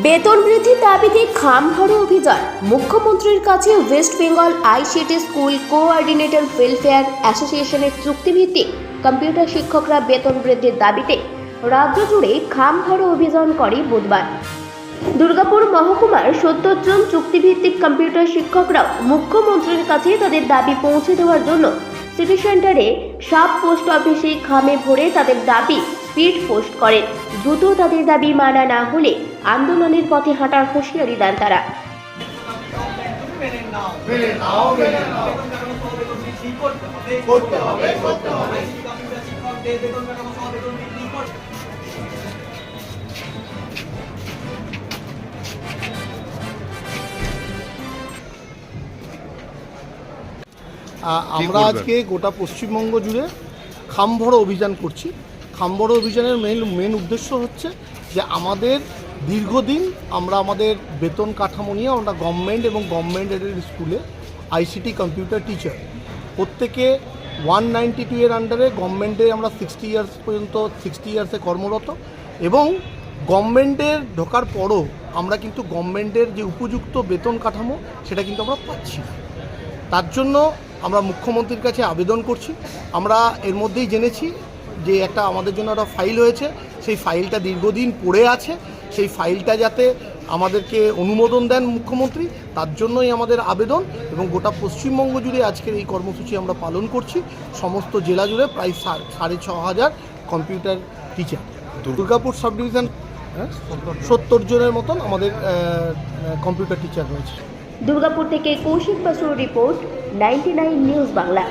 বেতন বৃদ্ধির দাবিতে খামভরো অভিযান। মুখ্যমন্ত্রীর কাছে West Bengal ICT school coordinator welfare অ্যাসোসিয়েশনের চুক্তিভিত্তিক কম্পিউটার শিক্ষকরা বেতন বৃদ্ধির দাবিতে রাজ্য জুড়ে খামভরো অভিযান করে বুধবার। দুর্গাপুর মহকুমার ৭০ জন চুক্তিভিত্তিক কম্পিউটার শিক্ষকরাও মুখ্যমন্ত্রীর কাছে তাদের দাবি পৌঁছে দেওয়ার জন্য সিটি সেন্টারে সাব পোস্ট অফিসে খামে ভরে তাদের দাবি স্পিড পোস্ট করেন। দ্রুত তাদের দাবি মানা না হলে আন্দোলনের পথে হাঁটার হুঁশিয়ারি দেন তারা। আমরা আজকে গোটা পশ্চিমবঙ্গ জুড়ে খামভরো অভিযান করছি। খামভরো অভিযানের মেন উদ্দেশ্য হচ্ছে যে আমাদের দীর্ঘদিন আমরা আমাদের বেতন কাঠামো নিয়ে আমরা গভর্নমেন্ট এবং গভর্নমেন্ট এডেড স্কুলে আইসিটি কম্পিউটার টিচার প্রত্যেকে 192 এর আন্ডারে গভর্নমেন্টে আমরা 60 ইয়ার্স পর্যন্ত 60 ইয়ার্সে কর্মরত এবং গভর্নমেন্টের ঢোকার পরও আমরা কিন্তু গভর্নমেন্টের যে উপযুক্ত বেতন কাঠামো সেটা কিন্তু আমরা পাচ্ছি না। তার জন্য আমরা মুখ্যমন্ত্রীর কাছে আবেদন করছি। আমরা এর মধ্যেই জেনেছি যে একটা আমাদের জন্য একটা ফাইল হয়েছে, সেই ফাইলটা দীর্ঘদিন পড়ে আছে, সেই ফাইলটা যাতে আমাদেরকে অনুমোদন দেন মুখ্যমন্ত্রী, তার জন্যই আমাদের আবেদন। এবং গোটা পশ্চিমবঙ্গ জুড়ে আজকের এই কর্মসূচি আমরা পালন করছি। সমস্ত জেলা জুড়ে প্রায় ৬,৫০০ computer teacher. Durgapur sub division ৭০ জনের মতন আমাদের কম্পিউটার টিচার রয়েছে। দুর্গাপুর থেকে কৌশিক বাসুর রিপোর্ট, 99 নিউজ বাংলা।